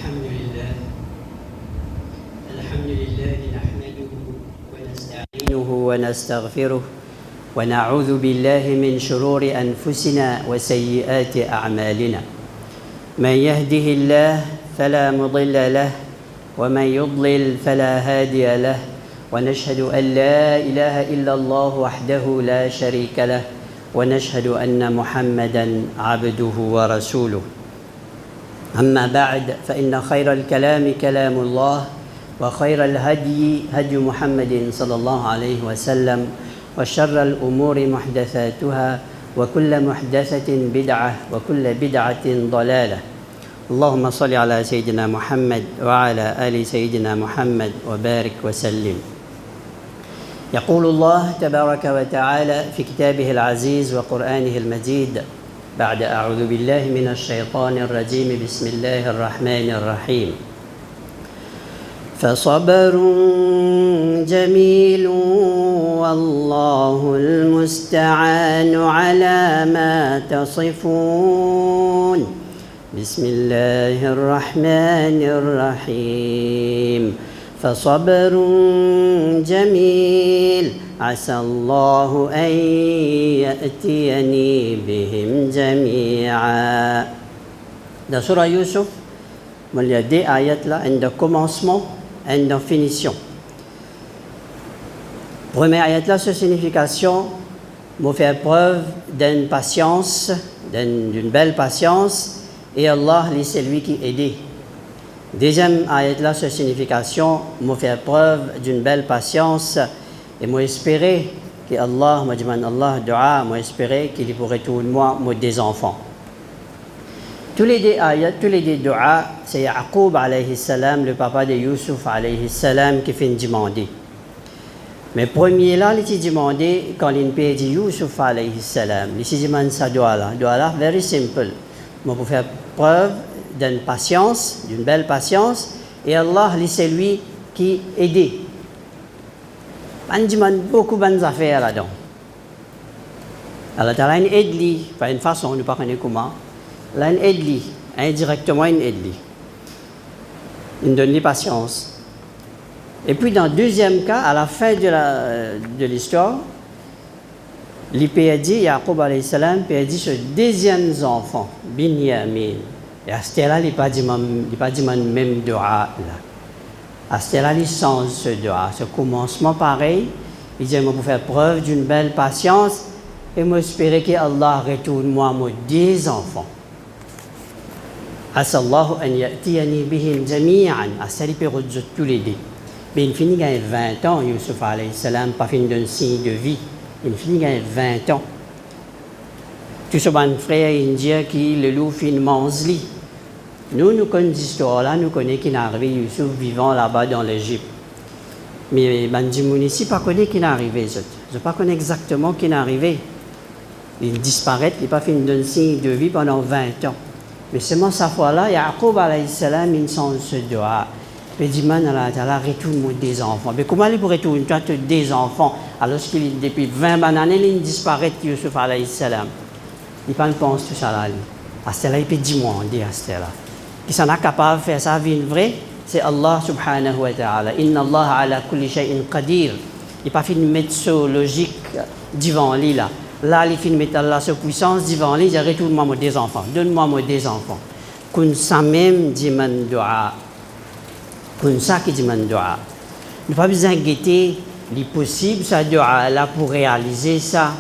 الحمد لله نحمده ونستعينه ونستغفره ونعوذ بالله من شرور أنفسنا وسيئات أعمالنا. من يهده الله فلا مضل له ومن يضلل فلا هادي له، ونشهد أن لا إله إلا الله وحده لا شريك له، ونشهد أن محمدًا عبده ورسوله. أما بعد، فإن خير الكلام كلام الله، وخير الهدي هدي محمد صلى الله عليه وسلم، وشر الأمور محدثاتها، وكل محدثة بدعة، وكل بدعة ضلالة. اللهم صل على سيدنا محمد وعلى آل سيدنا محمد وبارك وسلم. يقول الله تبارك وتعالى في كتابه العزيز وقرآنه المجيد بعد أعوذ بالله من الشيطان الرجيم بسم الله الرحمن الرحيم. فصبر جميل والله المستعان على ما تصفون. بسم الله الرحمن الرحيم. فصبر جميل عسى الله أن يأتيني بهم جميعا. Dans Surah Yusuf, il y a des ayats là, un de commencement, un de finition. Première ayat là, sa signification, me faire preuve d'une patience, d'une belle patience, et Allah, c'est lui qui aide. Deuxième ayat là, sa signification, me faire preuve d'une belle patience, et moi espérer que Allah, moi demande Allah dua, moi espérer qu'il pourrait tout moi des enfants. Tous les deux ayats, tous les deux dua, c'est Yaqub alayhi salam, le papa de Yusuf alayhi salam, qui fait demander. Mais premier là, il s'est demandé quand il paye de Yusuf alayhi salam, il s'est demandé sa dua là, very simple. Moi pour faire preuve d'une patience, d'une belle patience, et Allah, c'est lui qui aide. On demande beaucoup de bonnes affaires là-dedans. Allah Ta'ala aide lui, par une façon, on ne pas connaît comment. Là, il aide lui, indirectement, il aide lui. Il donne lui patience. Et puis, dans le deuxième cas, à la fin de l'histoire, il a dit, Yaqub alayhi salam, il a dit ce deuxième enfant, Binyamin. Et à ce là, il n'a pas dit même dua là. À ce là, il change ce dua. Ce commencement pareil, il dit, moi, pour faire preuve d'une belle patience, et moi, espérer que Allah retourne moi des enfants. Asallahu an ya'tiyani bihim jami'an. Asali peut rejeter tous les deux. Mais il finit à 20 ans, Yusuf alayhi salam, pas fini d'un signe de vie. Il finit à 20 ans. Tout ce bon frère indien qui le loup fin manzli. Nous connaissons l'histoire là, nous connaissons qu'il est arrivé Yusuf vivant là-bas dans l'Égypte. Mais Bandimoun ici, pas connaît qu'il est arrivé. Je ne pas connais exactement qu'il est arrivé. Il disparaît, il n'a pas fait d'un signe de vie pendant 20 ans. Mais seulement sa fois-là, Yaqub alayhi salam, il s'en se doit. Il dit, man, Allah, retourne des enfants. Mais comment il pourrait retourner des enfants alors qu'il depuis 20 années, il disparaît, Yusuf alayhi salam. Il pense tout ça là. À ce là, il peut demander à ce là. Qui s'en est capable de faire ça, vie vraie, c'est Allah subhanahu wa ta'ala. Inna Allah ala kulli shay'in qadir. Il n'a pas fait une méthode logique devant lui là. Là, il fait une méthode Allah sur puissance devant lui, il dit retourne-moi des enfants, donne-moi des enfants. Kun ça même dit man dua. Kun ça qui dit man dua. Il n'a pas besoin de guetter les possibles, ça dua là pour réaliser ça.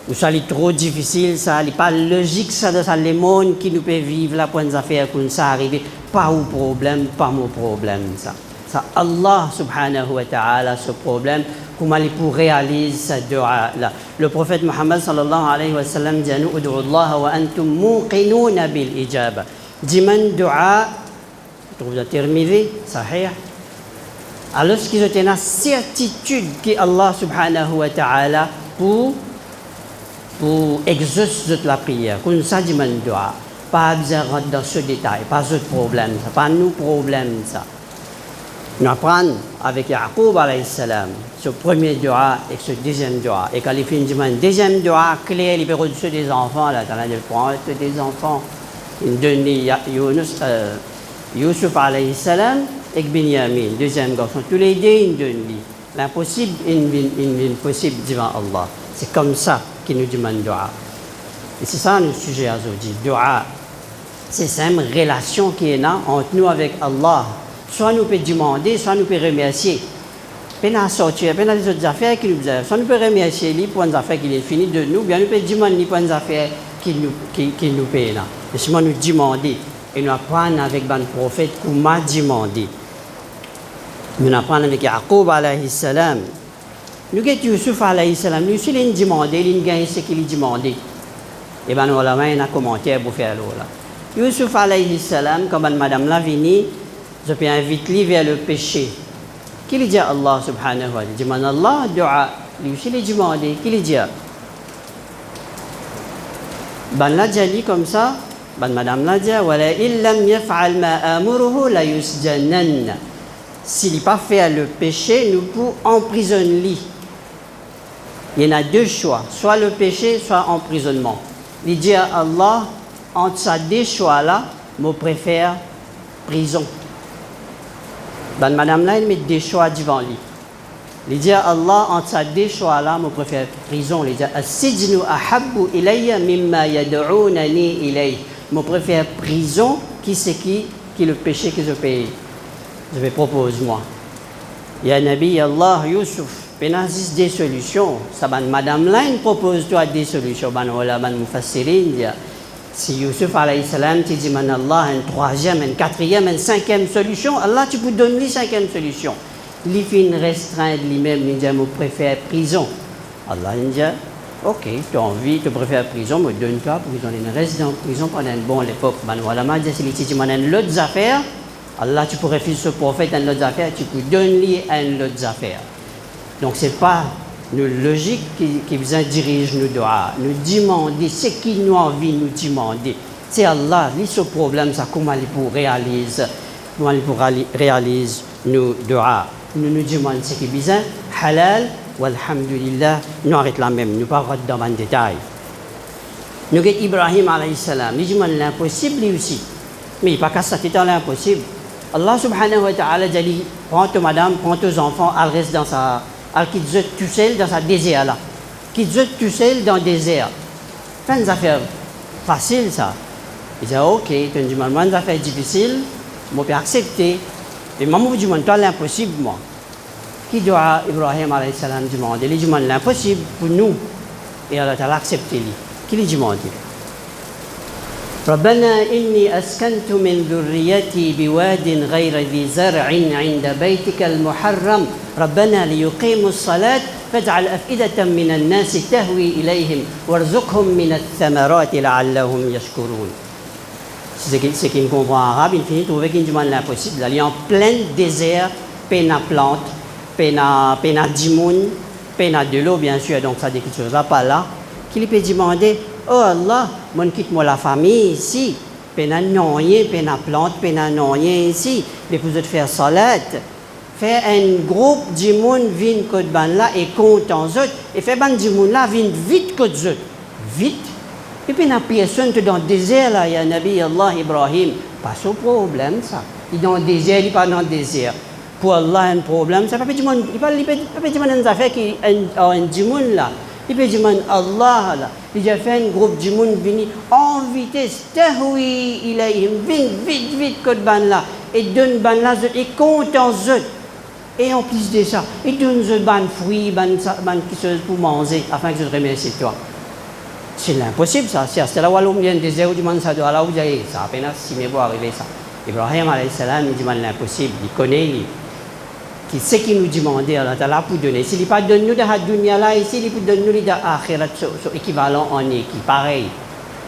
Ou ça est trop difficile, ça n'est pas logique, ça dans les mondes qui nous peut vivre là pour nous affaires comme ça arriver, pas au problème, pas mon problème ça. Ça Allah subhanahu wa ta'ala ce problème, comment il pour réaliser ce dua là. Le prophète Muhammad sallallahu alayhi wa sallam dit nous ud'u Allah wa antum muqinuna bil ijaba. Dit man dua, trouve la terminé, sahih. Alors qu'ils ont une certitude que Allah subhanahu wa ta'ala pour exaucer la prière. Comme ça, dit man dua. Pas besoin de rentrer dans ce détail, pas de problème, ça, pas nous problème ça. Nous apprenons avec Yaqub alayhi salam, ce premier dua et ce deuxième dua. Et quand il finit le deuxième dua, clair, il peut recevoir des enfants, là, dans la prendre des enfants. Il donne Yunus, Yusuf alayhi salam et Binyamin, deuxième garçon. Tous les deux, ils donnent lui. L'impossible est possible devant Allah. C'est comme ça qu'il nous demande dua. Et c'est ça le sujet aujourd'hui. Dua, c'est ça une relation qui est là entre nous avec Allah. Soit nous pouvons demander, soit nous pouvons remercier. Pena sortir, pena des autres affaires qui nous aident. Soit nous pouvons remercier lui pour les affaires qu'il est fini de nous, bien nous pouvons demander pour les affaires qu'il nous paye là. Et seulement nous demander. Et nous apprenons avec le prophète comment demander. Nous apprenons avec Yaqub alayhi salam. Nous avons Yusuf alayhi salam. Lui aussi, il a demandé, il a gagné ce qu'il a demandé. Et bien, nous avons un commentaire pour faire là. Yusuf alayhi salam, comme madame l'a venu, je peux inviter vers le péché. Qu'il dit à Allah subhanahu wa ta'ala? Il demande Allah, dua. Lui aussi, il a demandé. Qu'il dit? Ben l'a dit comme ça. Ben madame l'a dit, wala illam yaf'al ma amuruhu la yusjananna. S'il n'a pas fait le péché, nous pouvons emprisonner lui. Il y en a deux choix, soit le péché, soit emprisonnement. Il dit à Allah, entre ces deux choix-là, je préfère prison. Ben madame là, il met des choix devant lui. Il dit à Allah, entre ces deux choix-là, je préfère prison. Il dit, as-sijnu ahabbu ilayya mimma yad'unani ilayh. Je préfère prison qui est le péché que je paye. Je vais proposer moi. Ya Nabi Allah Yusuf, penazis des solutions. Ça madame là, il propose toi des solutions. Ben voilà, ben mufassirin. Si Yusuf alayhi salam te dit man Allah une troisième, une quatrième, une cinquième solution, Allah tu peux donner une cinquième solution. Il fait une restreinte lui-même, il dit je préfère prison. Allah il dit ok, tu as envie, tu préfères prison, me donne-toi prison. Il reste dans prison pendant une bonne époque. Ben voilà, ma dit si tu m'en l'autre affaire. Allah, tu peux refuser ce prophète à l'autre affaire, tu peux donner à l'autre affaire. Donc, ce n'est pas une logique qui vous dirige nous doigts. Nous demander ce qui nous a envie de nous demander. C'est Allah, lui, ce problème, ça, comment il pour réaliser nos doigts. Nous nous demandons ce qui est bizarre, halal, walhamdulillah, nous arrêtons là même, nous ne parlons pas dans le détail. Nous avons Ibrahim alayhi salam, il demande l'impossible lui aussi. Mais il n'y a pas qu'à ça, c'est l'impossible. Allah subhanahu wa ta'ala dit prends ta madame, prends tes enfants, elle reste dans sa. Elle quitte tout seul dans sa désert là. Quitte tout seul dans le désert. C'est une affaire facile ça. Il dit ok, tu me demandes une affaire difficile, je peux accepter. Et moi, je me demande toi l'impossible, moi. Qui doit Ibrahim alayhi salam demander? Il demande l'impossible pour nous. Et Allah t'a accepté. Qui lui demande? ربنا إني أسكنت من ذريتي بواد غير ذي زرع عند بيتك المحرم ربنا ليقيموا الصلاة فاجعل أفئدة من الناس تهوي إليهم وارزقهم من الثمرات لعلهم يشكرون. Ce qui me comprend en arabe, il finit de trouver qu'il demande l'impossible. Il est en plein désert, peine à plante, peine à dimoun, peine à de l'eau, bien sûr, donc ça dit quelque chose là, pas là. Qu'il peut demander, oh Allah, moi quitte moi la famille ici, peine à noyer, peine à plante, peine à noyer ici, mais pour faire salat, faire un groupe de monde vient côté ban là et compte en autres, et faire ban de monde là vient vite côté autres, vite. Et puis la personne dans le désert là, il y a Nabi Allah Ibrahim, pas ce problème ça. Il est dans le désert, il n'est pas dans le désert. Pour Allah un problème, ça ne peut pas dire une affaire qui un djimoun là. Il peut dire Allah là. Il a fait un groupe de monde venu en vitesse, tahwi ilayhim, vite côté ban là, et donne ban là et compte en eux. Et en plus de ça, il donne eux ban fruits, ban qui chose pour manger afin que je remercie toi. C'est l'impossible ça. C'est là où on vient des zéros du monde ça doit là où j'ai ça à peine si mais pour arriver ça. Ibrahim alayhi salam il demande l'impossible, il connaît lui. Qui c'est qui nous demandait Allah Ta'ala pour donner. S'il n'est pas donné nous dans la dunya là ici, il peut donner nous dans l'akhirat, c'est équivalent en équipe, pareil.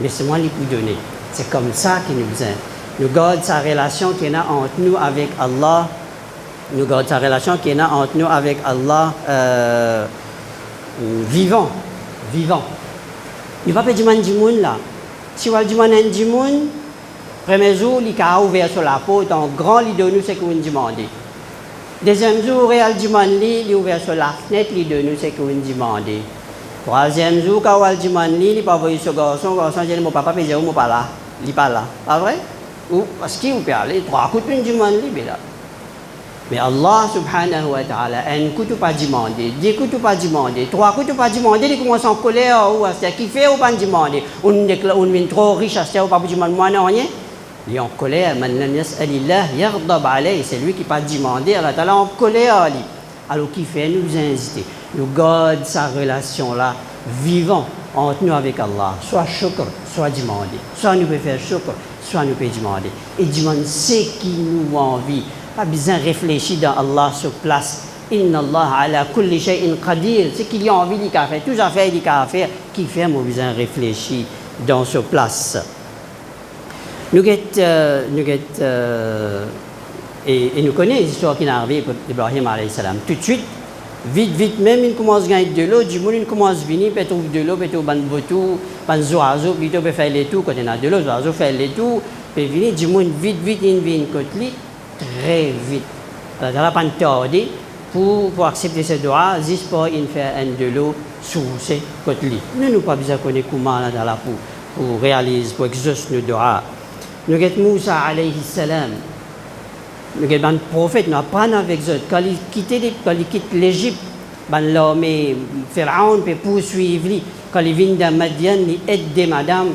Mais c'est moi qui peux donner. C'est comme ça qu'il nous aime. Nous gardons sa relation qui est là entre nous avec Allah. Nous gardons sa relation qui est là entre nous avec Allah vivant. Il ne va pas demander du monde là. Si on demande du monde, premier jour, il a ouvert sur la porte, en grand, il donne nous ce que vous demandez. Deuxième jour, il a ouvert sur la fenêtre, il donne nous ce que vous demandez. Troisième jour, quand il demande, il n'a pas envoyé ce garçon, il dit mon papa, mon pas là. Il n'est pas là. Pas vrai? Ou parce qu'il vous peut aller, trois coups du monde là. Mais Allah subhanahu wa ta'ala, un coup tu pas demandé, deux coups tu pas demandé, trois coups tu pas demandé, il commence en colère ou à qui fait ou pas demandé. On vient trop riche à ce ou pas demander moi non rien. Il est en colère, man lam yas'alillah yaghdab alayhi, c'est lui qui pas demandé, Allah ta'ala en colère. Alors qui fait nous inciter, nous garde sa relation là vivant entre nous avec Allah, soit shukr, soit demander, soit nous pouvons faire shukr, soit nous pouvons demander. Et demander ce qui nous envie. Pas besoin de réfléchir dans Allah sur place. Inna Allah ala kulli shay'in qadir. C'est qu'il y a envie de faire. Tout à fait, il a faire. Qui fait, mais besoin de réfléchir dans sur place. Nous nous connaissons l'histoire qui est arrivée pour Ibrahim alayhi salam. Tout de suite, vite même, il commence à gagner de l'eau. Du monde, il commence à venir, peut trouver de l'eau, peut trouver ban botou, ban oiseaux, plutôt peut faire les tours. Quand il y a de l'eau, les oiseaux font les tours. Puis venir, du monde, vite, il vient côté très vite. Alors, il n'a pas tarder pour accepter ce droit, juste pour faire un de l'eau sous ces côtés. Nous n'avons pas besoin de connaître comment pour réaliser, pour exaucer nos droits. Nous avons Moussa alayhi salam. Nous avons un prophète, nous apprenons avec eux. Quand il quitte l'Égypte, l'armée Pharaon peut poursuivre. Quand il vient de Madian, il aide des madames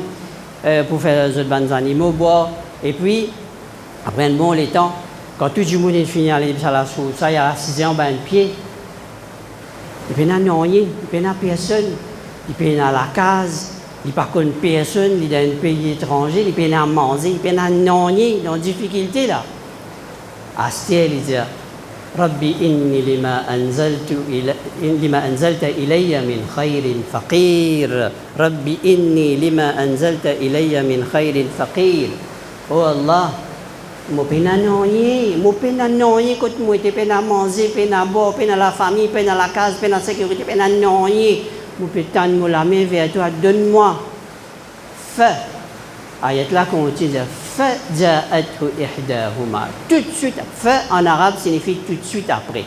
pour faire les animaux boire. Et puis, après un bon temps, quand tout le monde est fini à la source, ça, il y a 6 ans, un pied. Il n'y a rien, il n'y a personne, il n'y a la case, il n'y a pas personne, il est dans un pays étranger, il n'y a manger, il n'y a rien, dans difficulté là. Astel, il dit, Rabbi inni lima anzalta ilayya min khayrin faqir. Rabbi inni lima anzalta ilayya min khayrin faqir. Oh Allah, je ne quand moi j'étais peine à manger, peine à boire, peine à la famille, peine à la case, peine à la sécurité, peine à rien. Je peux tendre la main vers toi, donne-moi. Fa. Ayat là continue. Fa ja'athu ihdahuma. Tout de suite. Fa en arabe signifie tout de suite après.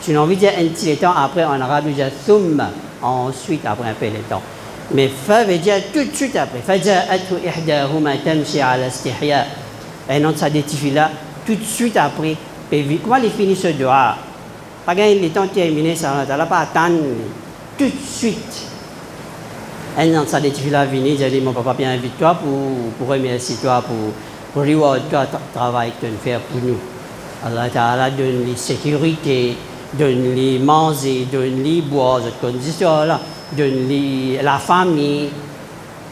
Si on a envie de dire un petit temps après en arabe, on dit thumma. Ensuite après un peu de temps. Mais fa veut dire tout de suite après. Fa ja'athu ihdahuma tamshi ala istihya. Et non, ça détifie là, tout de suite après. Comment il finit ce doigt? Pas gagner le temps terminé, ça ne va pas attendre. Tout de suite. Et non, ça détifie là, venir, j'ai dit, mon papa, bien invite-toi pour remercier toi, pour reward toi, le travail que tu fais pour nous. Allah Ta'ala donne les sécurités, donne les manger, donne les boire, cette condition là, donne la famille.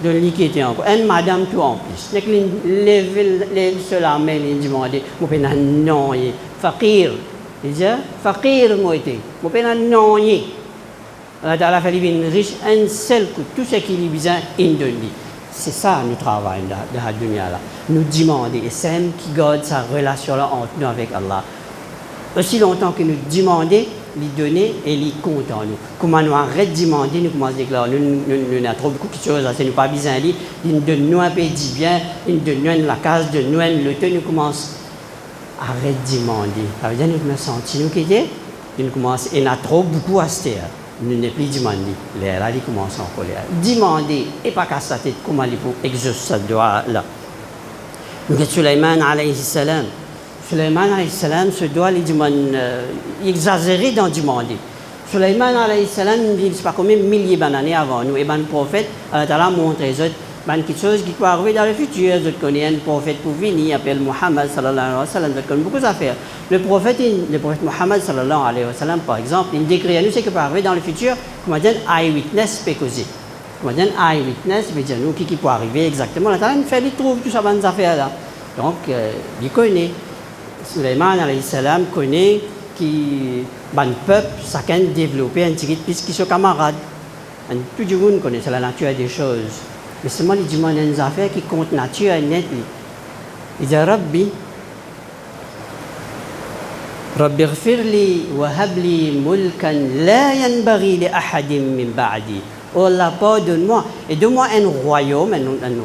De l'équité encore. Et madame tout en plus. Dès qu'il lève sur la main, il dit, je peux non, fakir. Il dit, fakir, moi, je peux non. Allah Ta'ala fait une riche, un seul coup, tout ce qu'il a besoin, il donne. C'est ça, nous travaillons dans la dunya là. Nous demandons, et c'est elle qui garde sa relation là entre nous avec Allah. Aussi longtemps que nous demandons, les donner et les compter en nous. Comment nous arrêtons de demander, nous commençons à dire que nous avons trop beaucoup de choses, c'est nous pas besoin de lire, nous donnons un peu de bien, nous donnons la case, nous donnons le temps, nous commençons à arrêter de demander. Ça veut dire que nous nous sentons nous quitter, nous commençons, et nous avons trop beaucoup à se faire. Nous ne plus demander. Là, ils commencent en colère. Demander et pas casser la tête comment il faut exaucer ce droit-là. Nous avons Sulaiman alayhi salam. Sulaiman alayhi salam, ce doigt, il exagéré dans demander. Sulaiman alayhi salam, il ne sait pas combien de milliers d'années avant nous. Et le prophète, Allah montre les autres, quelque chose qui peut arriver dans le futur. Vous connaissez un prophète pour venir, il appelle Muhammad sallallahu alayhi wa sallam. Vous connaissez beaucoup d'affaires. Le prophète Muhammad sallallahu alayhi wa sallam, par exemple, il décrit à nous ce qui peut arriver dans le futur, comme on dit eyewitness peut causer. Comme on dit eyewitness, veut dire nous qui peut arriver exactement. Là, il fait, il trouve tout ça dans les affaires là. Donc, il connaît. Sulaiman alayhi salam connaît qui le peuple, chacun développé un petit plus qui sont camarades. Tout le monde connaît la nature des choses. Mais seulement il demande des affaires qui comptent nature et net. Il dit Rabbi, Rabbi ighfirli wa habli mulkan la yanbaghi li ahadin min ba'di. Oh Allah, pardonne-moi et donne-moi un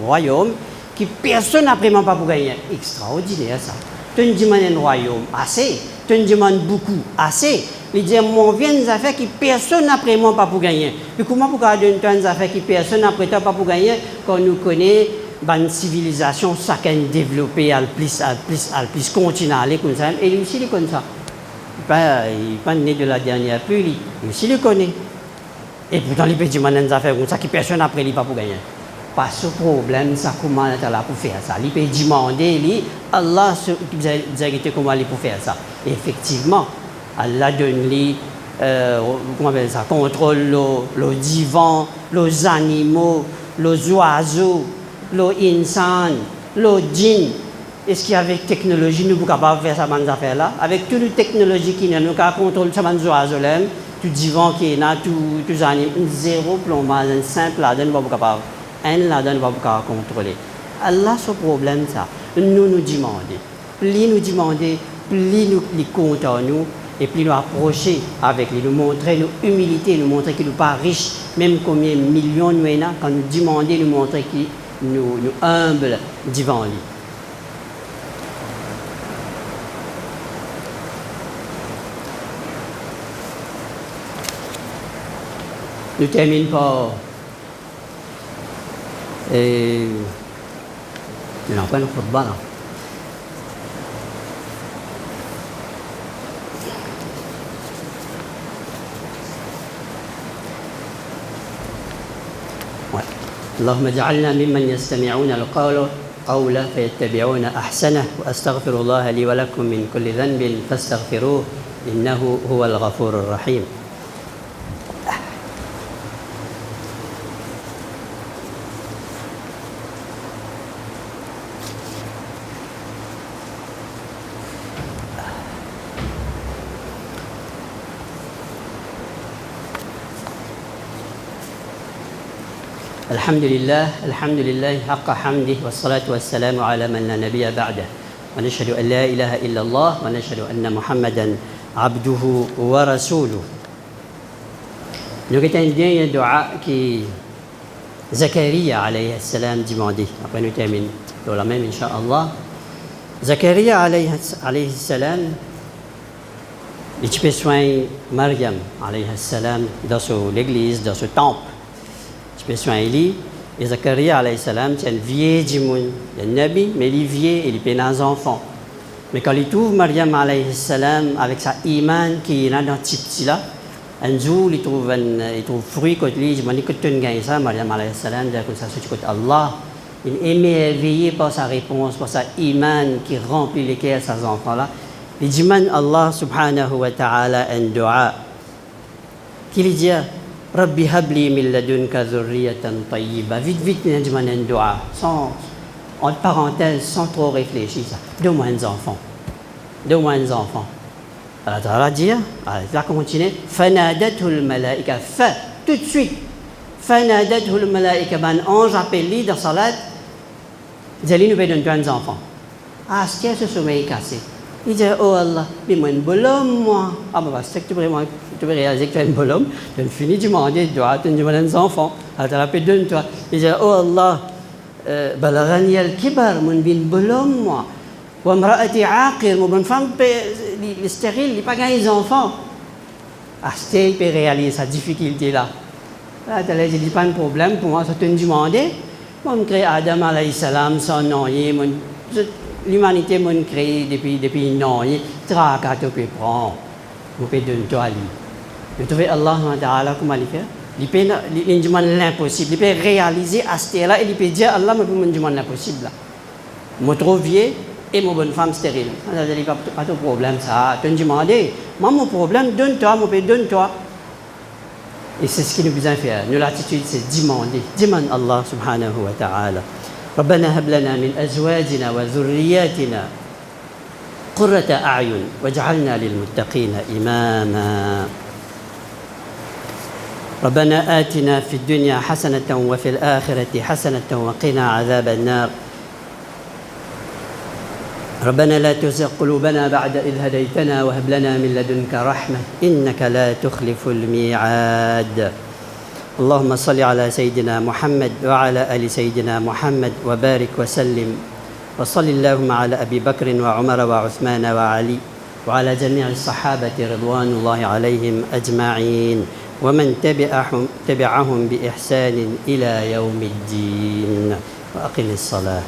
royaume qui personne après moi pas pour gagner. Extraordinaire ça. Tu me demandes un royaume, assez. Tu me demandes beaucoup, assez. Il dit, moi, viens des affaires qui personne après moi pas pour gagner. Puis comment pour donner des affaires qui personne après toi pas pour gagner quand nous connaissons une civilisation, ça a développé, à plus continuer à aller comme ça. Et lui aussi, il est comme ça. Il n'est pas né de la dernière pluie, lui aussi, il le connaît. Et pourtant, il peut dire des affaires comme ça, qui personne après, il pas pour gagner. Pas ce problème, ça, comment il est là pour faire ça. Il peut demander, Allah, vous avez comment il pour faire ça. Et effectivement, Allah donne lui, comment on appelle ça, contrôle le divan, les animaux, les oiseaux, les insan, les djinns. Est-ce qu'avec technologie, nous sommes capables de faire ça, ces affaires-là? Avec toute la technologie qui nous contrôle ces oiseaux, tout divan qui est là, tous les animaux, zéro plombage, un simple là, nous ne sommes pas capables. Un là, nous ne sommes pas capables de contrôler. Allah, ce problème, ça, nous demandons. Plus nous demandons, plus nous comptons nous. Et puis nous approcher avec lui, nous montrer nos humilité, nous montrer qu'il n'est pas riche, même combien de millions nous avons, quand nous demandons, nous montrer qu'il nous humble devant lui. Nous terminons par... nous n'avons pas une khutbah là. اللهم اجعلنا ممن يستمعون القول فيتبعون أحسنه وأستغفر الله لي ولكم من كل ذنب فاستغفروه إنه هو الغفور الرحيم. الحمد لله حق حمده والصلاة والسلام على من لا نبي بعده ونشهد أن لا إله إلا الله ونشهد أن محمدا عبده ورسوله. Nous avons un dua qui Zakaria alayhi salam demandé. Après nous terminons dans la même Inch'Allah. Zakaria alayhi salam, il peut soigner Maryam alayhi salam dans l'église, dans ce temple. Il peut soigner lui. Et Zakaria alayhi salam, c'est un vieux djimoun, un nabi, mais il est vieux et il peut des enfants. Mais quand il trouve Maryam alayhi salam avec sa iman qui est là dans ce petit là, un jour il trouve fruit quand il dit, je me dis que tu as gagné ça, Maryam alayhi salam, dit que ça se dit Allah, il est émerveillé par sa réponse, par sa iman qui remplit les cœurs de ses enfants là. Il dit, Allah subhanahu wa ta'ala un dua, qu'il dit, Rabbi habli min ladunka dhurriyatan tayyiba. Vite, il dit un dua, sans, entre parenthèses, sans trop réfléchir. Donne-moi un enfant. Donne-moi un enfant. Allah Ta'ala dit, il va continuer, Fanadatul malaika, tout de suite. Fanadatul malaika, un ange appelé dans salat, Zali nous donne un enfant. Ah, ce qu'il y a ce sommeil cassé. Il dit, oh Allah, mais moi un bolhomme, moi. Ah, bah, c'est que tu peux réaliser que tu as un bolhomme, tu as fini de demander, tu as un enfant. Alors, tu as appelé donne-toi. Il dit, oh Allah, balagani al-kibar, mon bin bolhomme, moi. Ou amra'ati aqir, mon femme stérile, il n'a pas gagné des enfants. Ah, c'est il peut réaliser sa difficulté-là. Là, tu as dit, pas de problème pour moi, ça te demandé. Moi, je crée Adam alayhi salam, son nom, l'humanité m'a créé depuis non, tracas tu peux prendre, tu peux donner toi lui. Mais tu vois Allah Ta'ala comment il fait? Il peut demander l'impossible, il peut réaliser à ce là et il peut dire Allah me demande l'impossible là. Moi trop vieux et ma bonne femme stérile. Ça n'est pas de problème ça. Tu me demandes, moi mon problème donne-toi, mon père donne-toi. Et c'est ce qui nous besoin faire. Nous l'attitude c'est demander, demande Allah Subhanahu wa Ta'ala. ربنا هب لنا من أزواجنا وذرياتنا قرة أعين واجعلنا للمتقين إماما ربنا آتنا في الدنيا حسنة وفي الآخرة حسنة وقنا عذاب النار ربنا لا تزغ قلوبنا بعد إذ هديتنا وهب لنا من لدنك رحمة إنك لا تخلف الميعاد اللهم صل على سيدنا محمد وعلى آل سيدنا محمد وبارك وسلم وصل اللهم على أبي بكر وعمر وعثمان وعلي وعلى جميع الصحابة رضوان الله عليهم أجمعين ومن تبعهم بإحسان إلى يوم الدين وأقم الصلاة